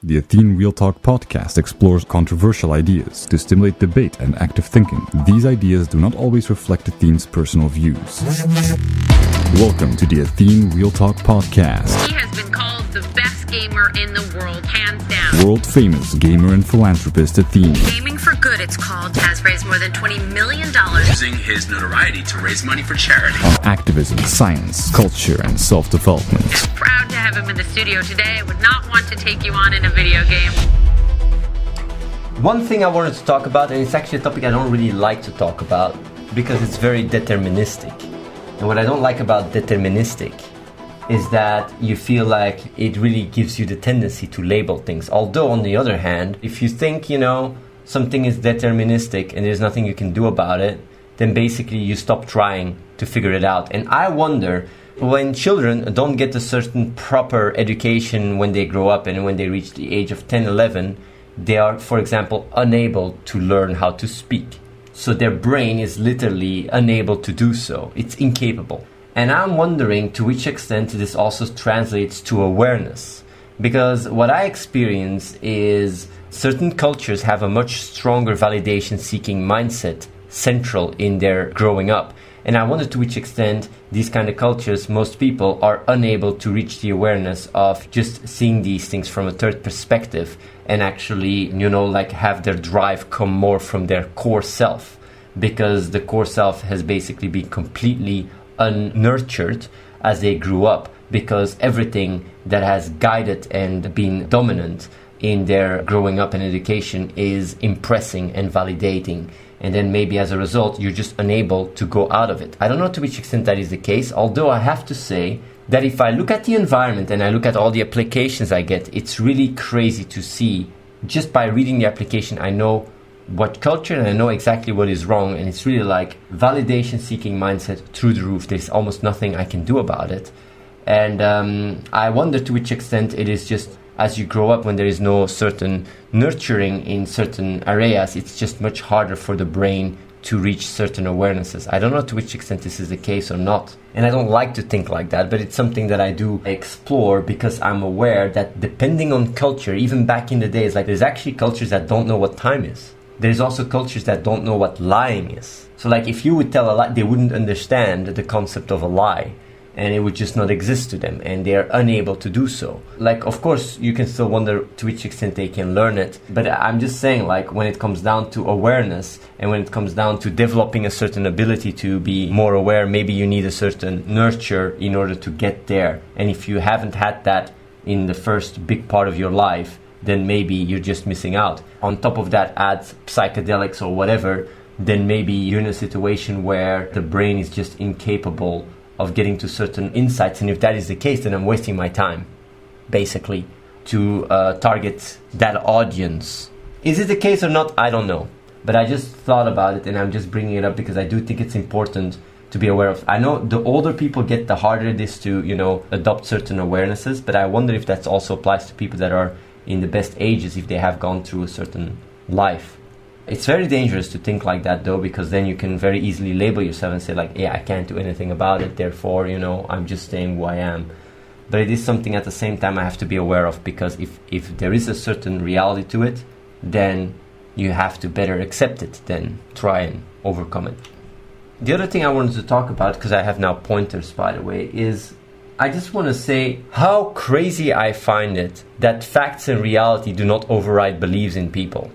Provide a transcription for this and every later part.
The Athene Real Talk Podcast explores controversial ideas to stimulate debate and active thinking. These ideas do not always reflect Athene's personal views. Welcome to the Athene Real Talk Podcast. He has been called the best gamer in the world, hands down. World-famous gamer and philanthropist Athene. Gaming for Good, it's called, has raised more than $20 million. Using his notoriety to raise money for charity. On activism, science, culture, and self-development. Proud to have him in the studio today. I would not want to take you on in a video game. One thing I wanted to talk about, and it's actually a topic I don't really like to talk about because it's very deterministic. And what I don't like about deterministic is that you feel like it really gives you the tendency to label things. Although, on the other hand, if you think, something is deterministic and there's nothing you can do about it, then basically you stop trying to figure it out. And I wonder, when children don't get a certain proper education when they grow up and when they reach the age of 10, 11, they are, for example, unable to learn how to speak. So their brain is literally unable to do so. It's incapable. And I'm wondering to which extent this also translates to awareness. Because what I experience is certain cultures have a much stronger validation-seeking mindset central in their growing up. And I wonder to which extent these kind of cultures, most people are unable to reach the awareness of just seeing these things from a third perspective and actually, have their drive come more from their core self. Because the core self has basically been completely unnurtured as they grew up, because everything that has guided and been dominant in their growing up and education is impressing and validating. And then maybe as a result, you're just unable to go out of it. I don't know to which extent that is the case, although I have to say that if I look at the environment and I look at all the applications I get, it's really crazy to see. Just by reading the application, I know what culture and I know exactly what is wrong, and it's really like validation-seeking mindset through the roof. There's almost nothing I can do about it. And I wonder to which extent it is just as you grow up, when there is no certain nurturing in certain areas, it's just much harder for the brain to reach certain awarenesses. I don't know to which extent this is the case or not. And I don't like to think like that, but it's something that I do explore because I'm aware that depending on culture, even back in the days, like there's actually cultures that don't know what time is. There's also cultures that don't know what lying is. So like if you would tell a lie, they wouldn't understand the concept of a lie. And it would just not exist to them, and they are unable to do so. Like, of course, you can still wonder to which extent they can learn it. But I'm just saying, like, when it comes down to awareness, and when it comes down to developing a certain ability to be more aware, maybe you need a certain nurture in order to get there. And if you haven't had that in the first big part of your life, then maybe you're just missing out. On top of that, add psychedelics or whatever, then maybe you're in a situation where the brain is just incapable of getting to certain insights. And if that is the case, then I'm wasting my time, basically, to target that audience. Is it the case or not? I don't know. But I just thought about it, and I'm just bringing it up because I do think it's important to be aware of. I know the older people get, the harder it is to, adopt certain awarenesses, but I wonder if that also applies to people that are in the best ages, if they have gone through a certain life. It's very dangerous to think like that, though, because then you can very easily label yourself and say, like, yeah, I can't do anything about it, therefore, I'm just staying who I am. But it is something at the same time I have to be aware of, because if there is a certain reality to it, then you have to better accept it than try and overcome it. The other thing I wanted to talk about, because I have now pointers, by the way, is I just want to say how crazy I find it that facts and reality do not override beliefs in people.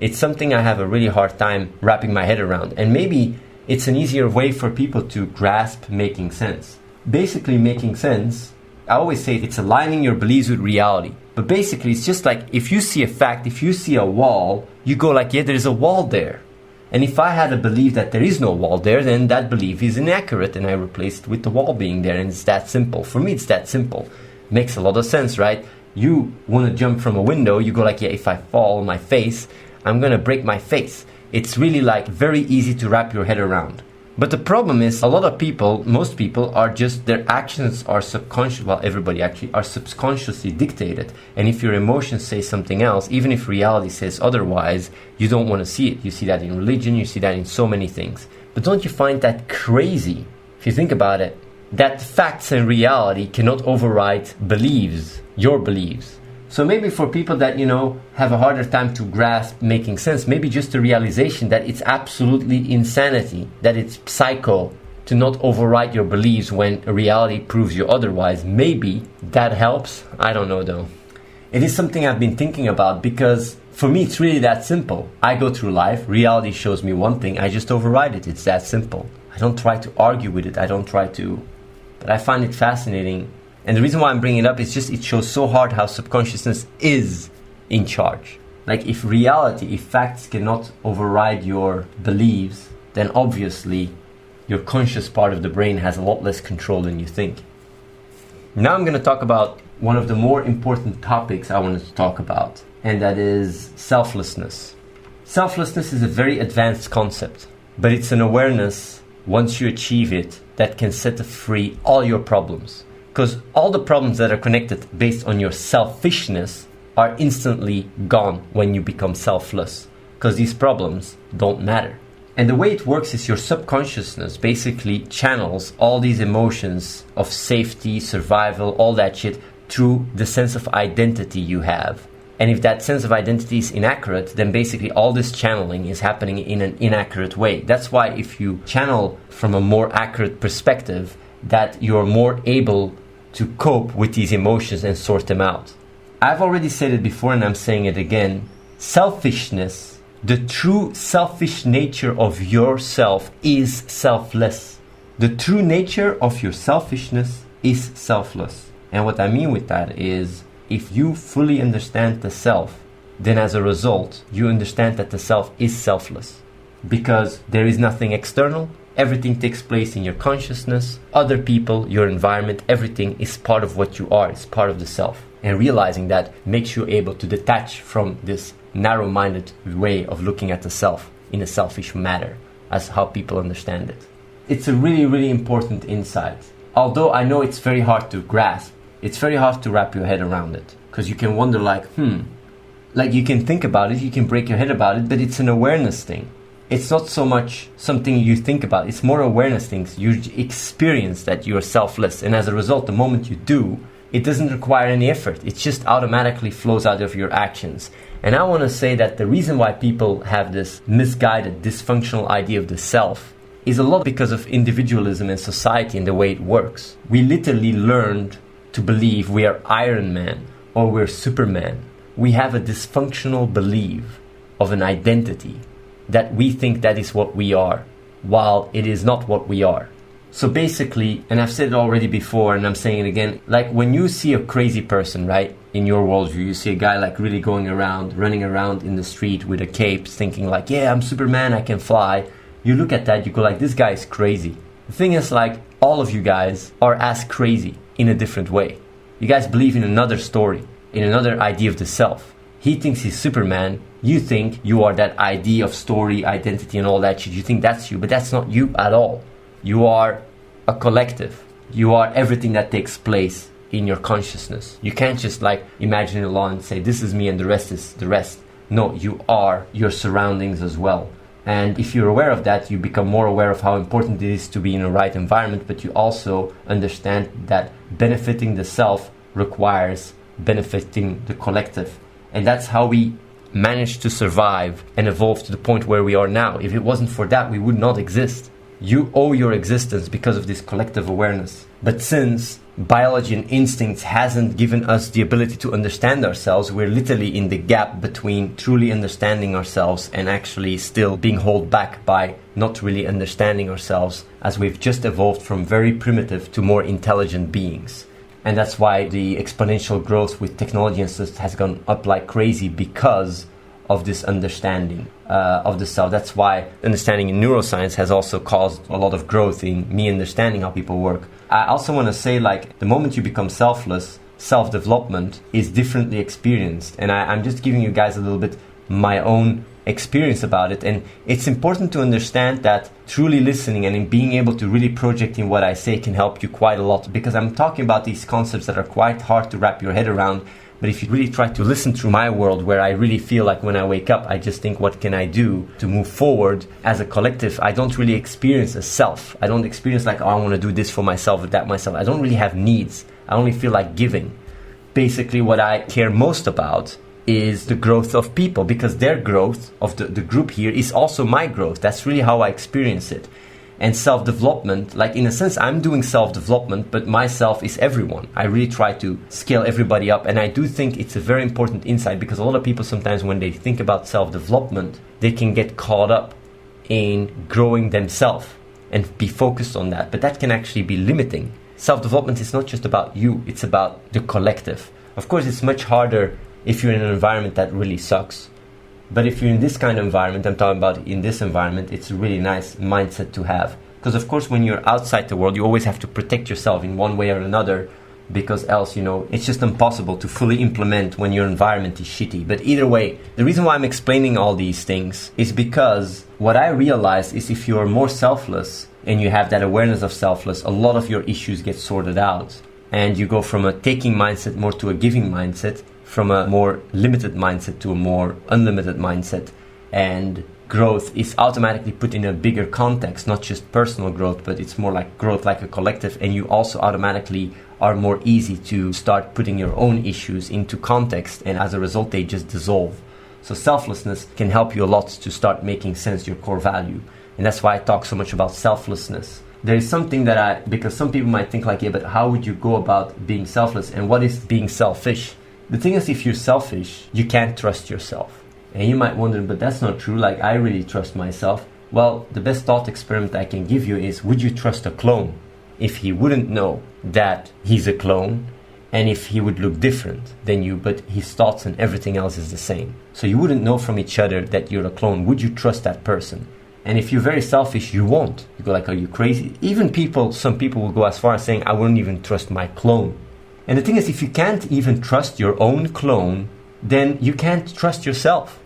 It's something I have a really hard time wrapping my head around. And maybe it's an easier way for people to grasp making sense. Basically, making sense, I always say it's aligning your beliefs with reality. But basically, it's just like if you see a fact, if you see a wall, you go like, yeah, there's a wall there. And if I had a belief that there is no wall there, then that belief is inaccurate, and I replace it with the wall being there. And it's that simple. For me, it's that simple. Makes a lot of sense, right? You want to jump from a window, you go like, yeah, if I fall on my face, I'm going to break my face. It's really like very easy to wrap your head around. But the problem is a lot of people, most people are just, their actions are subconscious, well, everybody actually are subconsciously dictated. And if your emotions say something else, even if reality says otherwise, you don't want to see it. You see that in religion, you see that in so many things. But don't you find that crazy? If you think about it, that facts and reality cannot override beliefs, your beliefs. So maybe for people that, have a harder time to grasp making sense, maybe just the realization that it's absolutely insanity, that it's psycho to not override your beliefs when reality proves you otherwise. Maybe that helps. I don't know though. It is something I've been thinking about because for me it's really that simple. I go through life, reality shows me one thing, I just override it. It's that simple. I don't try to argue with it. But I find it fascinating. And the reason why I'm bringing it up is just it shows so hard how subconsciousness is in charge. Like if facts cannot override your beliefs, then obviously your conscious part of the brain has a lot less control than you think. Now I'm going to talk about one of the more important topics I wanted to talk about, and that is selflessness. Selflessness is a very advanced concept, but it's an awareness, once you achieve it, that can set free all your problems. Because all the problems that are connected based on your selfishness are instantly gone when you become selfless. Because these problems don't matter. And the way it works is your subconsciousness basically channels all these emotions of safety, survival, all that shit through the sense of identity you have. And if that sense of identity is inaccurate, then basically all this channeling is happening in an inaccurate way. That's why if you channel from a more accurate perspective, that you're more able to cope with these emotions and sort them out. I've already said it before and I'm saying it again. Selfishness, the true selfish nature of yourself is selfless. The true nature of your selfishness is selfless. And what I mean with that is, if you fully understand the self, then as a result, you understand that the self is selfless. Because there is nothing external. Everything takes place in your consciousness, other people, your environment, everything is part of what you are, it's part of the self. And realizing that makes you able to detach from this narrow-minded way of looking at the self in a selfish manner, as how people understand it. It's a really, really important insight. Although I know it's very hard to grasp, it's very hard to wrap your head around it. Because you can wonder like you can think about it, you can break your head about it, but it's an awareness thing. It's not so much something you think about, it's more awareness things. You experience that you're selfless, and as a result, the moment you do, it doesn't require any effort. It just automatically flows out of your actions. And I want to say that the reason why people have this misguided, dysfunctional idea of the self is a lot because of individualism in society and the way it works. We literally learned to believe we are Iron Man or we're Superman. We have a dysfunctional belief of an identity that we think that is what we are, while it is not what we are. So basically, and I've said it already before and I'm saying it again, like when you see a crazy person, right, in your worldview, you see a guy like really running around in the street with a cape, thinking like, yeah, I'm Superman, I can fly. You look at that, you go like, this guy is crazy. The thing is, like, all of you guys are as crazy in a different way. You guys believe in another story, in another idea of the self. He thinks he's Superman. You think you are that idea of story, identity, and all that shit. You think that's you, but that's not you at all. You are a collective. You are everything that takes place in your consciousness. You can't just like imagine it alone and say, this is me and the rest is the rest. No, you are your surroundings as well. And if you're aware of that, you become more aware of how important it is to be in the right environment, but you also understand that benefiting the self requires benefiting the collective. And that's how we managed to survive and evolve to the point where we are now. If it wasn't for that, we would not exist. You owe your existence because of this collective awareness. But since biology and instincts hasn't given us the ability to understand ourselves, we're literally in the gap between truly understanding ourselves and actually still being held back by not really understanding ourselves, as we've just evolved from very primitive to more intelligent beings. And that's why the exponential growth with technology and stuff has gone up like crazy, because of this understanding of the self. That's why understanding in neuroscience has also caused a lot of growth in me understanding how people work. I also want to say, like, the moment you become selfless, self-development is differently experienced. And I'm just giving you guys a little bit my own experience about it. And it's important to understand that truly listening and in being able to really project in what I say can help you quite a lot, because I'm talking about these concepts that are quite hard to wrap your head around. But if you really try to listen through my world, where I really feel like when I wake up, I just think, what can I do to move forward as a collective? I don't really experience a self. I don't experience like, oh, I want to do this for myself or that myself. I don't really have needs. I only feel like giving. basically what I care most about is the growth of people, because their growth of the group here is also my growth. That's really how I experience it. And self-development, like in a sense, I'm doing self-development, but myself is everyone. I really try to scale everybody up. And I do think it's a very important insight, because a lot of people sometimes when they think about self-development, they can get caught up in growing themselves and be focused on that. But that can actually be limiting. Self-development is not just about you, it's about the collective. Of course, it's much harder if you're in an environment that really sucks. But if you're in this kind of environment, I'm talking about in this environment, it's a really nice mindset to have. Because of course, when you're outside the world, you always have to protect yourself in one way or another, because else, it's just impossible to fully implement when your environment is shitty. But either way, the reason why I'm explaining all these things is because what I realize is if you're more selfless and you have that awareness of selfless, a lot of your issues get sorted out. And you go from a taking mindset more to a giving mindset, from a more limited mindset to a more unlimited mindset. And growth is automatically put in a bigger context, not just personal growth, but it's more like growth like a collective. And you also automatically are more easy to start putting your own issues into context. And as a result, they just dissolve. So selflessness can help you a lot to start making sense your core value. And that's why I talk so much about selflessness. There is something that because some people might think like, yeah, but how would you go about being selfless? And what is being selfish? The thing is, if you're selfish, you can't trust yourself. And you might wonder, but that's not true. Like, I really trust myself. Well, the best thought experiment I can give you is, would you trust a clone if he wouldn't know that he's a clone and if he would look different than you, but his thoughts and everything else is the same? So you wouldn't know from each other that you're a clone. Would you trust that person? And if you're very selfish, you won't. You go like, are you crazy? Even some people will go as far as saying, I wouldn't even trust my clone. And the thing is, if you can't even trust your own clone, then you can't trust yourself.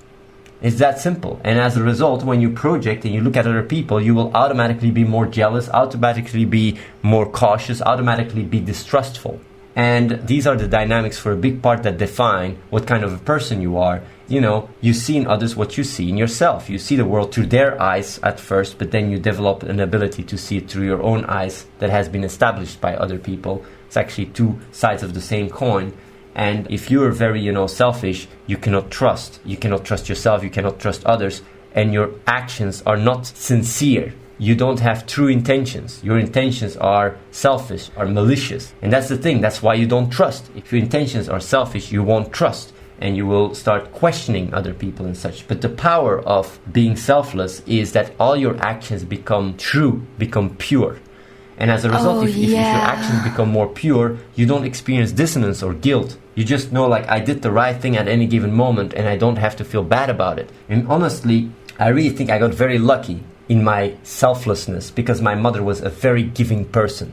It's that simple. And as a result, when you project and you look at other people, you will automatically be more jealous, automatically be more cautious, automatically be distrustful. And these are the dynamics for a big part that define what kind of a person you are. You see in others what you see in yourself. You see the world through their eyes at first, but then you develop an ability to see it through your own eyes that has been established by other people. It's actually two sides of the same coin. And if you're very, selfish, you cannot trust. You cannot trust yourself, you cannot trust others, and your actions are not sincere. You don't have true intentions. Your intentions are selfish, are malicious. And that's the thing, that's why you don't trust. If your intentions are selfish, you won't trust. And you will start questioning other people and such. But the power of being selfless is that all your actions become true, become pure. And as a result, if your actions become more pure, you don't experience dissonance or guilt. You just know, like, I did the right thing at any given moment and I don't have to feel bad about it. And honestly, I really think I got very lucky in my selflessness, because my mother was a very giving person.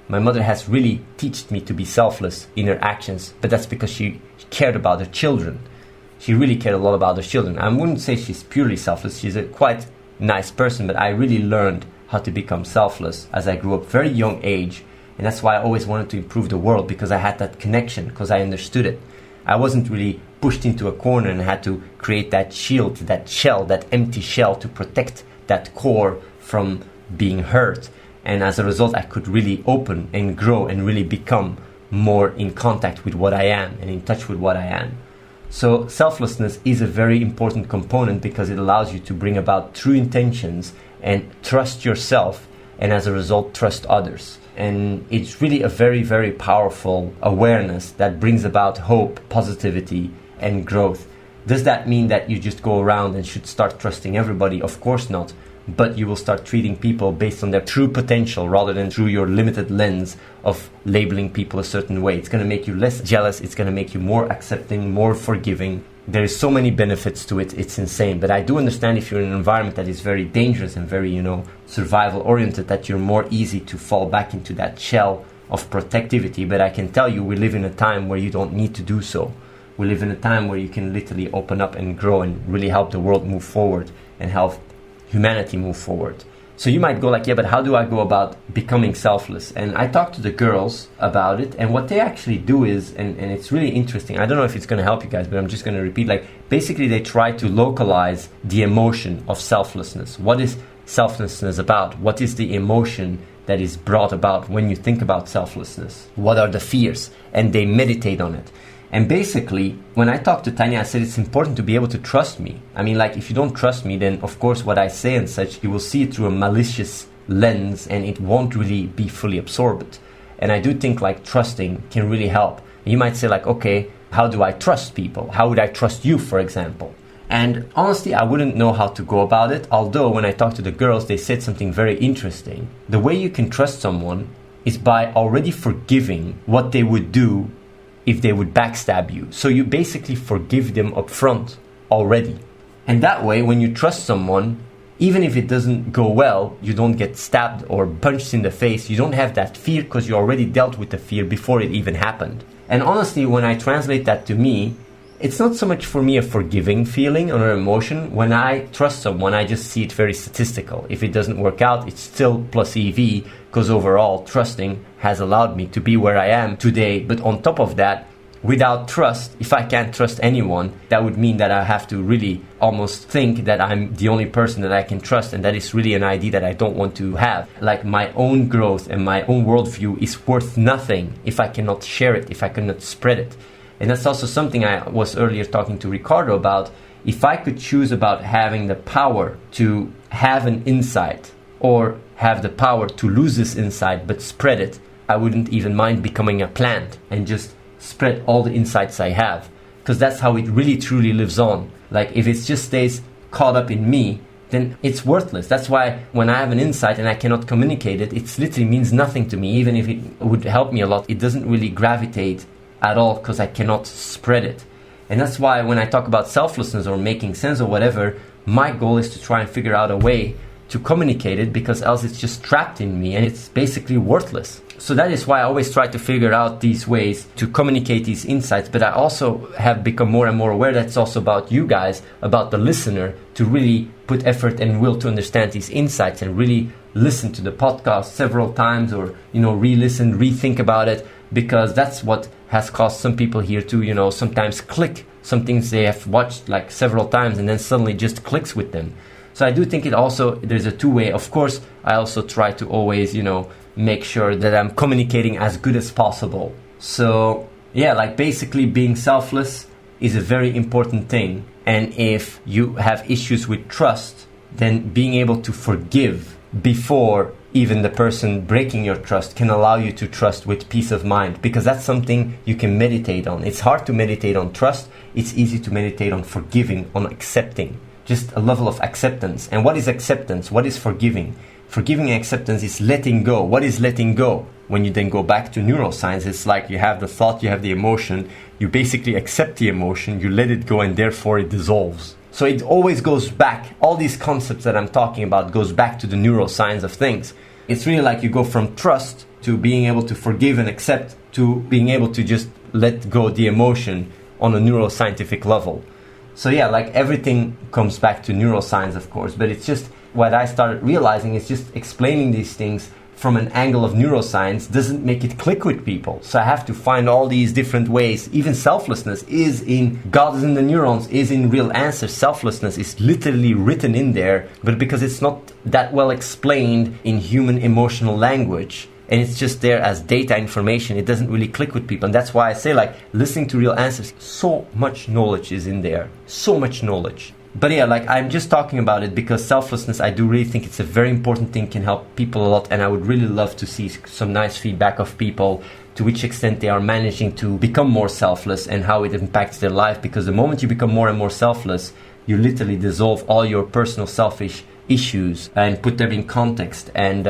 My mother has really taught me to be selfless in her actions, but that's because she cared about her children. She really cared a lot about her children. I wouldn't say she's purely selfless. She's a quite nice person, but I really learned how to become selfless as I grew up very young age. And that's why I always wanted to improve the world, because I had that connection, because I understood it. I wasn't really pushed into a corner and had to create that shield, that shell, that empty shell to protect that core from being hurt. And as a result, I could really open and grow and really become more in contact with what I am and in touch with what I am. So selflessness is a very important component, because it allows you to bring about true intentions and trust yourself, and as a result, trust others. And it's really a very, very powerful awareness that brings about hope, positivity, and growth. Does that mean that you just go around and should start trusting everybody? Of course not. But you will start treating people based on their true potential rather than through your limited lens of labeling people a certain way. It's going to make you less jealous. It's going to make you more accepting, more forgiving. There's so many benefits to it. It's insane. But I do understand if you're in an environment that is very dangerous and very, survival oriented, that you're more easy to fall back into that shell of protectivity. But I can tell you, we live in a time where you don't need to do so. We live in a time where you can literally open up and grow and really help the world move forward and help humanity move forward. So you might go like, yeah, but how do I go about becoming selfless? And I talked to the girls about it, and what they actually do is, and it's really interesting, I don't know if it's going to help you guys, but I'm just going to repeat, like, basically they try to localize the emotion of selflessness. What is selflessness about? What is the emotion that is brought about when you think about selflessness. What are the fears? And they meditate on it. And basically, when I talked to Tanya, I said it's important to be able to trust me. I mean, like, if you don't trust me, then of course what I say and such, you will see it through a malicious lens and it won't really be fully absorbed. And I do think like trusting can really help. You might say like, okay, how do I trust people? How would I trust you, for example? And honestly, I wouldn't know how to go about it. Although when I talked to the girls, they said something very interesting. The way you can trust someone is by already forgiving what they would do if they would backstab you. So you basically forgive them up front already. And that way, when you trust someone, even if it doesn't go well, you don't get stabbed or punched in the face. You don't have that fear because you already dealt with the fear before it even happened. And honestly, when I translate that to me, it's not so much for me a forgiving feeling or an emotion. When I trust someone, I just see it very statistical. If it doesn't work out, it's still plus EV, because overall, trusting has allowed me to be where I am today. But on top of that, without trust, if I can't trust anyone, that would mean that I have to really almost think that I'm the only person that I can trust, and that is really an idea that I don't want to have. Like, my own growth and my own worldview is worth nothing if I cannot share it, if I cannot spread it. And that's also something I was earlier talking to Ricardo about. If I could choose about having the power to have an insight or have the power to lose this insight but spread it, I wouldn't even mind becoming a plant and just spread all the insights I have. Because that's how it really truly lives on. Like, if it just stays caught up in me, then it's worthless. That's why when I have an insight and I cannot communicate it, it literally means nothing to me. Even if it would help me a lot, it doesn't really gravitate at all because I cannot spread it. And that's why when I talk about selflessness or making sense or whatever, my goal is to try and figure out a way to communicate it, because else it's just trapped in me and it's basically worthless. So that is why I always try to figure out these ways to communicate these insights. But I also have become more and more aware that it's also about you guys, about the listener, to really put effort and will to understand these insights and really listen to the podcast several times, or, re-listen, rethink about it, because that's what has caused some people here to, sometimes click some things they have watched like several times and then suddenly just clicks with them. So I do think there's a two-way. Of course, I also try to always, make sure that I'm communicating as good as possible. So yeah, like, basically being selfless is a very important thing. And if you have issues with trust, then being able to forgive before even the person breaking your trust can allow you to trust with peace of mind, because that's something you can meditate on. It's hard to meditate on trust. It's easy to meditate on forgiving, on accepting, just a level of acceptance. And what is acceptance? What is forgiving? Forgiving and acceptance is letting go. What is letting go? When you then go back to neuroscience, it's like you have the thought, you have the emotion, you basically accept the emotion, you let it go, and therefore it dissolves. So it always goes back. All these concepts that I'm talking about goes back to the neuroscience of things. It's really like you go from trust to being able to forgive and accept to being able to just let go the emotion on a neuroscientific level. So yeah, like, everything comes back to neuroscience, of course, but it's just what I started realizing is just explaining these things from an angle of neuroscience doesn't make it click with people. So I have to find all these different ways. Even selflessness is in God is in the neurons, is in Real Answers. Selflessness is literally written in there, but because it's not that well explained in human emotional language, and it's just there as data information, it doesn't really click with people. And that's why I say, like, listening to Real Answers, so much knowledge is in there. So much knowledge. But yeah, like, I'm just talking about it because selflessness, I do really think it's a very important thing, can help people a lot. And I would really love to see some nice feedback of people, to which extent they are managing to become more selfless and how it impacts their life. Because the moment you become more and more selfless, you literally dissolve all your personal selfish issues and put them in context and,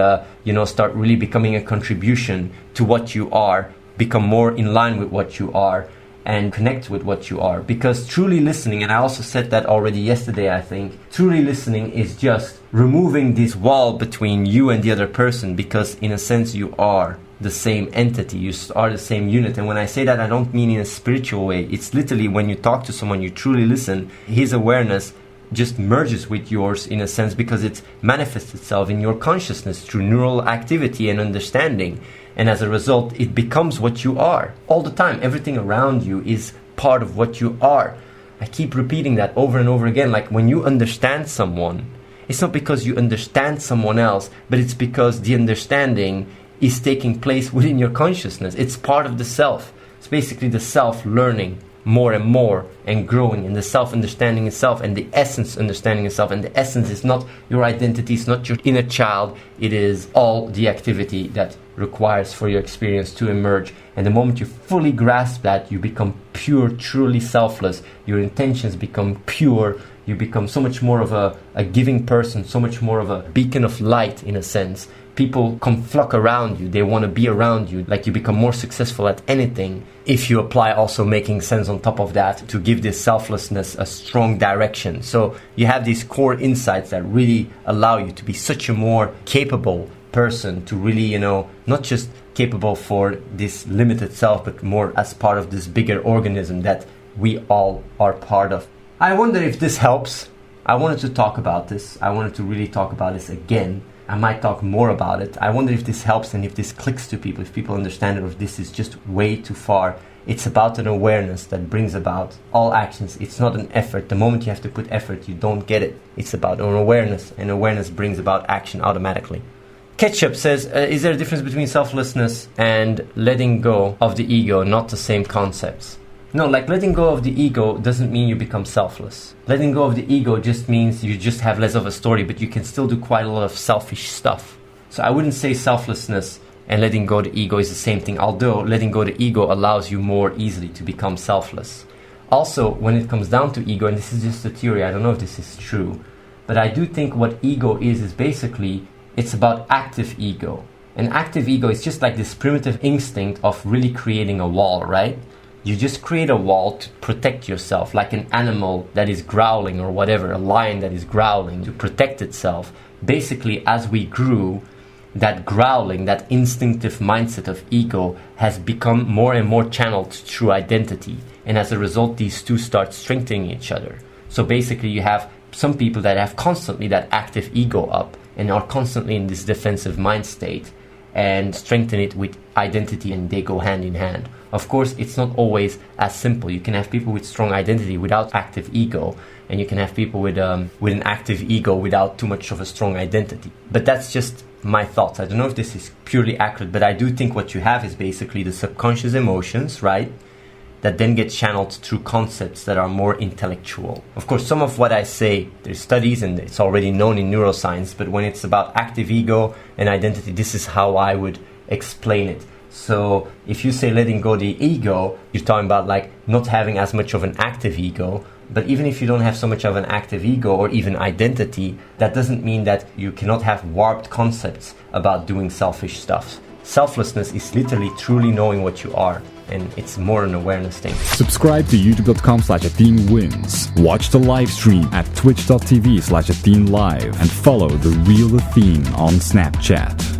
start really becoming a contribution to what you are, become more in line with what you are, and connect with what you are. Because truly listening, and I also said that already yesterday, I think, truly listening is just removing this wall between you and the other person, because in a sense you are the same entity, you are the same unit. And when I say that, I don't mean in a spiritual way. It's literally when you talk to someone, you truly listen, his awareness just merges with yours in a sense, because it manifests itself in your consciousness through neural activity and understanding. And as a result, it becomes what you are all the time. Everything around you is part of what you are. I keep repeating that over and over again. Like, when you understand someone It's not because you understand someone else, but it's because the understanding is taking place within your consciousness. It's part of the self. It's basically the self learning more and more and growing, and the self understanding itself, and the essence understanding itself. And the essence is not your identity, it's not your inner child, it is all the activity that requires for your experience to emerge. And the moment you fully grasp that, you become pure, truly selfless. Your intentions become pure. You become so much more of a giving person, so much more of a beacon of light in a sense. People come flock around you. They want to be around you. Like, you become more successful at anything if you apply also making sense on top of that to give this selflessness a strong direction. So you have these core insights that really allow you to be such a more capable person, to really, not just capable for this limited self, but more as part of this bigger organism that we all are part of. I wonder if this helps. I wanted to talk about this. I wanted to really talk about this again. I might talk more about it. I wonder if this helps and if this clicks to people, if people understand it, or if this is just way too far. It's about an awareness that brings about all actions. It's not an effort. The moment you have to put effort, you don't get it. It's about an awareness, and awareness brings about action automatically. Ketchup says, is there a difference between selflessness and letting go of the ego? Not the same concepts. No, like letting go of the ego doesn't mean you become selfless. Letting go of the ego just means you just have less of a story, but you can still do quite a lot of selfish stuff. So I wouldn't say selflessness and letting go of the ego is the same thing, although letting go of the ego allows you more easily to become selfless. Also, when it comes down to ego, and this is just a theory, I don't know if this is true, but I do think what ego is basically, it's about active ego. An active ego is just like this primitive instinct of really creating a wall, right? You just create a wall to protect yourself, like an animal that is growling or whatever, a lion that is growling to protect itself. Basically, as we grew, that growling, that instinctive mindset of ego has become more and more channeled through identity. And as a result, these two start strengthening each other. So basically, you have some people that have constantly that active ego up and are constantly in this defensive mind state, and strengthen it with identity, and they go hand in hand. Of course, it's not always as simple. You can have people with strong identity without active ego, and you can have people with an active ego without too much of a strong identity. But that's just my thoughts. I don't know if this is purely accurate, but I do think what you have is basically the subconscious emotions, right? That then get channeled through concepts that are more intellectual. Of course, some of what I say, there's studies and it's already known in neuroscience, but when it's about active ego and identity, this is how I would explain it. So if you say letting go the ego, you're talking about like not having as much of an active ego. But even if you don't have so much of an active ego or even identity, that doesn't mean that you cannot have warped concepts about doing selfish stuff. Selflessness is literally truly knowing what you are, and it's more an awareness thing. Subscribe to youtube.com/AtheneWins. Watch the live stream at twitch.tv/AtheneLive and follow The Real Athene on Snapchat.